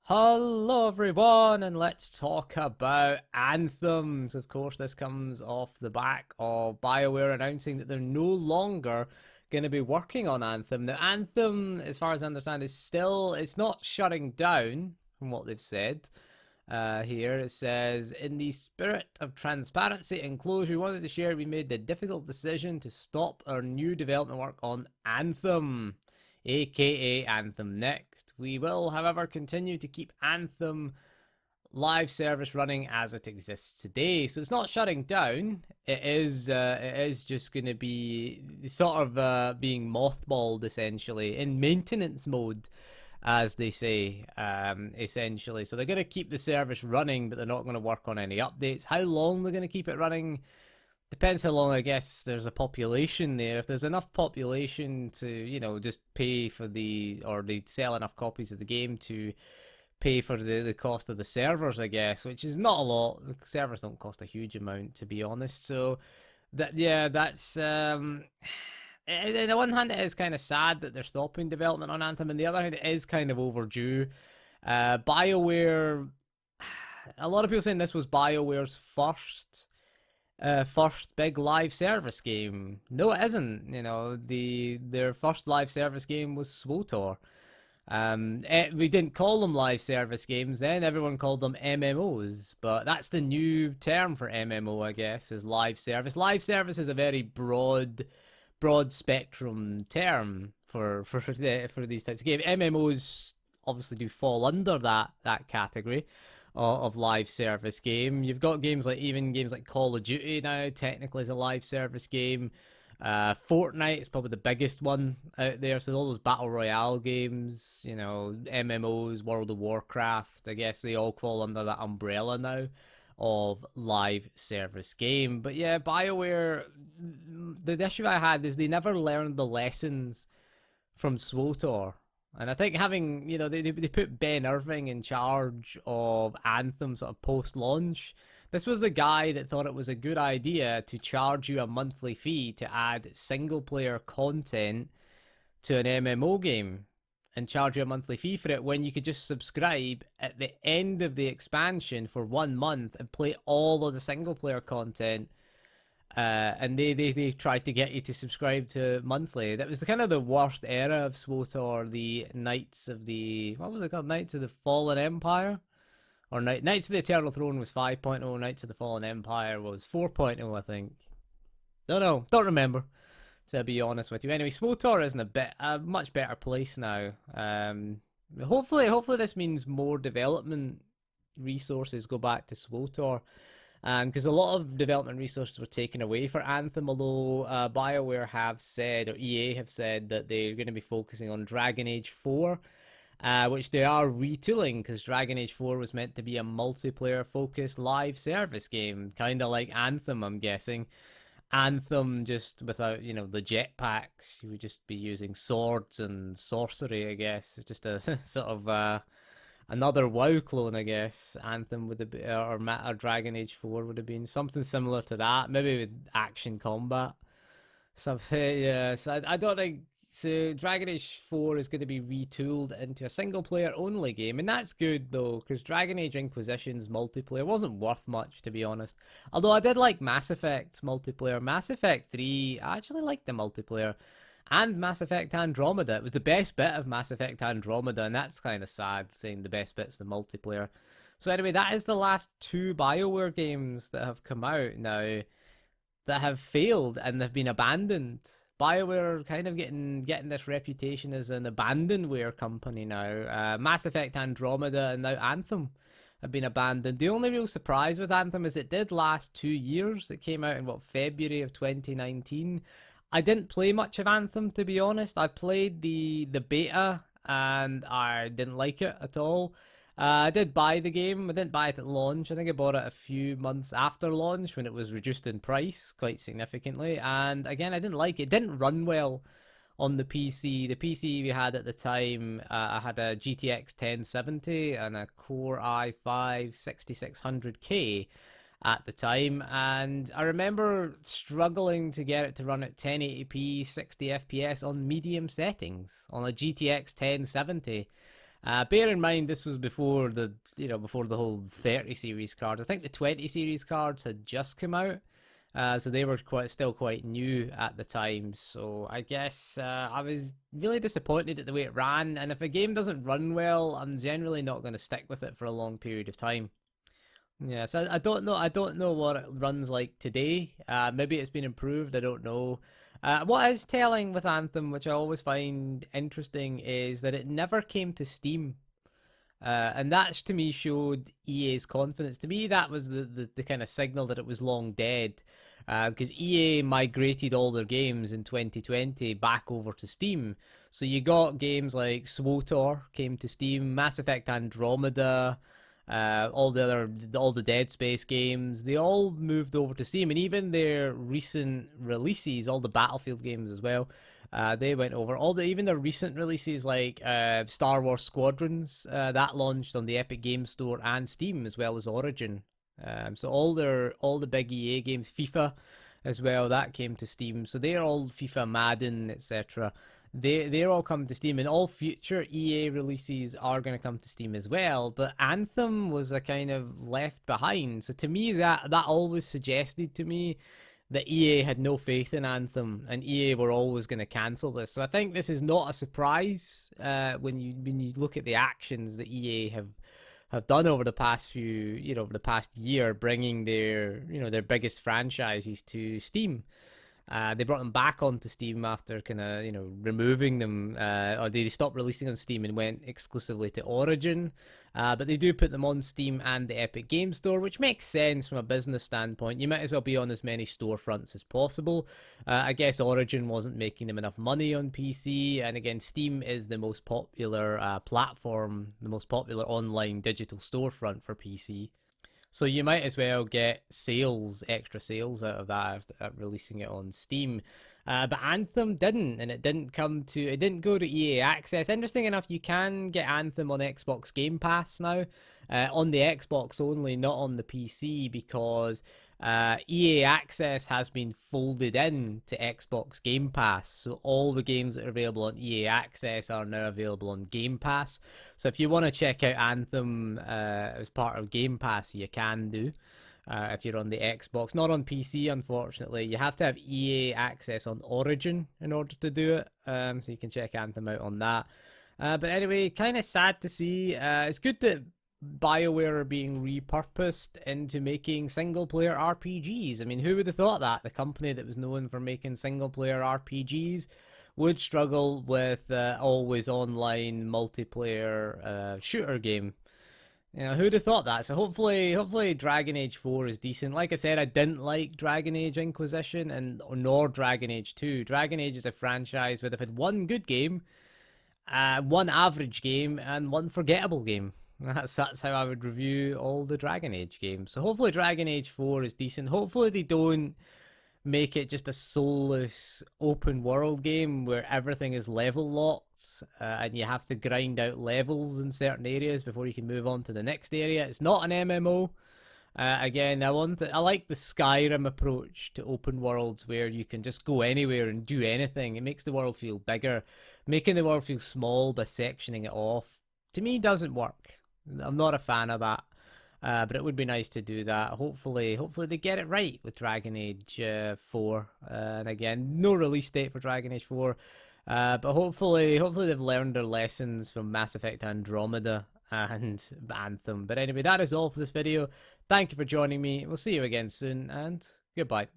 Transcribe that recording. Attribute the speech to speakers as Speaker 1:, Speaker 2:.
Speaker 1: Hello everyone, and let's talk about Anthems. Of course, this comes off the back of Bioware announcing that they're no longer going to be working on Anthem. Now, Anthem, as far as I understand, it's not shutting down from what they've said. Here it says, in the spirit of transparency and closure, we wanted to share we made the difficult decision to stop our new development work on Anthem, aka Anthem Next. We will, however, continue to keep Anthem live service running as it exists today. So it's not shutting down. It is just going to be sort of being mothballed essentially in maintenance mode, as they say, essentially. So they're going to keep the service running, but they're not going to work on any updates. How long they're going to keep it running depends how long, I guess, there's a population there. If there's enough population to, just pay for or they sell enough copies of the game to pay for the cost of the servers, I guess, which is not a lot. The servers don't cost a huge amount, to be honest. So that's on the one hand, it is kind of sad that they're stopping development on Anthem, and the other hand, it is kind of overdue. BioWare, a lot of people saying this was BioWare's first big live service game. No, it isn't. Their first live service game was SWTOR. We didn't call them live service games then. Everyone called them MMOs, but that's the new term for MMO, I guess, is live service. Live service is a very broad spectrum term for these types of games. MMOs obviously do fall under that category of live service game. You've got games like Call of Duty now technically is a live service game. Fortnite is probably the biggest one out there. So all those battle royale games, MMOs, World of Warcraft, I guess they all fall under that umbrella now of live service game. But yeah, BioWare, the issue I had is they never learned the lessons from SWTOR. And I think having, they put Ben Irving in charge of Anthem sort of post-launch. This was the guy that thought it was a good idea to charge you a monthly fee to add single-player content to an MMO game and charge you a monthly fee for it when you could just subscribe at the end of the expansion for 1 month and play all of the single-player content. And they tried to get you to subscribe to monthly. That was the worst era of SWTOR, the Knights of the... What was it called? Knights of the Fallen Empire? Or Knights of the Eternal Throne was 5.0, Knights of the Fallen Empire was 4.0, I think. Don't remember, to be honest with you. Anyway, SWTOR is in a much better place now. Hopefully this means more development resources go back to SWTOR. Because a lot of development resources were taken away for Anthem, although BioWare have said, or EA have said, that they're going to be focusing on Dragon Age 4, which they are retooling, because Dragon Age 4 was meant to be a multiplayer-focused live service game, kind of like Anthem, I'm guessing. Anthem, just without, the jetpacks, you would just be using swords and sorcery, I guess. It's just a sort of... another WoW clone, I guess. Anthem would have been, or Dragon Age 4 would have been something similar to that, maybe with action combat. Something, yeah. So I don't think so. Dragon Age 4 is going to be retooled into a single player only game, and that's good though, because Dragon Age Inquisition's multiplayer wasn't worth much, to be honest. Although I did like Mass Effect multiplayer. Mass Effect 3, I actually liked the multiplayer. And Mass Effect Andromeda. It was the best bit of Mass Effect Andromeda, and that's kind of sad, saying the best bit's the multiplayer. So anyway, that is the last 2 BioWare games that have come out now that have failed and have been abandoned. BioWare are kind of getting this reputation as an abandonware company now. Mass Effect Andromeda and now Anthem have been abandoned. The only real surprise with Anthem is it did last 2 years. It came out in, February of 2019. I didn't play much of Anthem, to be honest. I played the beta, and I didn't like it at all. I did buy the game. I didn't buy it at launch. I think I bought it a few months after launch when it was reduced in price quite significantly. And again, I didn't like it. It didn't run well on the PC. The PC we had at the time, I had a GTX 1070 and a Core i5 6600K. At the time, and I remember struggling to get it to run at 1080p 60 FPS on medium settings on a GTX 1070. Bear in mind, this was before before the whole 30 series cards. I think the 20 series cards had just come out. So they were still quite new at the time. So I guess I was really disappointed at the way it ran. And if a game doesn't run well, I'm generally not going to stick with it for a long period of time. Yeah, so I don't know. I don't know what it runs like today. Maybe it's been improved. I don't know. What is telling with Anthem, which I always find interesting, is that it never came to Steam. And that to me showed EA's confidence. To me, that was the kind of signal that it was long dead. Because EA migrated all their games in 2020 back over to Steam. So you got games like SWTOR came to Steam, Mass Effect Andromeda, all the Dead Space games, they all moved over to Steam, and even their recent releases, all the Battlefield games as well, they went over. Even their recent releases like Star Wars Squadrons, that launched on the Epic Games Store and Steam as well as Origin. So all the big EA games, FIFA as well, that came to Steam. So they're all FIFA, Madden, etc. They're all coming to Steam, and all future EA releases are going to come to Steam as well. But Anthem was a kind of left behind. So to me, that always suggested to me that EA had no faith in Anthem, and EA were always going to cancel this. So I think this is not a surprise when you look at the actions that EA have done over the past over the past year, bringing their biggest franchises to Steam. They brought them back onto Steam after kind of removing them, or they stopped releasing on Steam and went exclusively to Origin. But they do put them on Steam and the Epic Game Store, which makes sense from a business standpoint. You might as well be on as many storefronts as possible. I guess Origin wasn't making them enough money on PC, and again, Steam is the most popular platform, the most popular online digital storefront for PC. So you might as well get extra sales out of that after releasing it on Steam. But Anthem didn't, and it didn't go to EA Access. Interesting enough, you can get Anthem on Xbox Game Pass now, on the Xbox only, not on the PC, because EA Access has been folded in to Xbox Game Pass. So all the games that are available on EA Access are now available on Game Pass. So if you want to check out Anthem as part of Game Pass, you can do. If you're on the Xbox, not on PC, unfortunately. You have to have EA Access on Origin in order to do it. So you can check Anthem out on that. But anyway, kind of sad to see. It's good that Bioware are being repurposed into making single-player RPGs. I mean, who would have thought that? The company that was known for making single-player RPGs would struggle with always online multiplayer shooter game. Who'd have thought that? So hopefully Dragon Age 4 is decent. Like I said, I didn't like Dragon Age Inquisition nor Dragon Age 2. Dragon Age is a franchise where they've had one good game, one average game, and one forgettable game. That's how I would review all the Dragon Age games. So hopefully Dragon Age 4 is decent. Hopefully they don't make it just a soulless open world game where everything is level locked and you have to grind out levels in certain areas before you can move on to the next area. It's not an MMO. Again, I like the Skyrim approach to open worlds where you can just go anywhere and do anything. It makes the world feel bigger. Making the world feel small by sectioning it off, to me, doesn't work. I'm not a fan of that. But it would be nice to do that. Hopefully they get it right with Dragon Age 4. And again, no release date for Dragon Age 4. But hopefully they've learned their lessons from Mass Effect Andromeda and Anthem. But anyway, that is all for this video. Thank you for joining me. We'll see you again soon, and goodbye.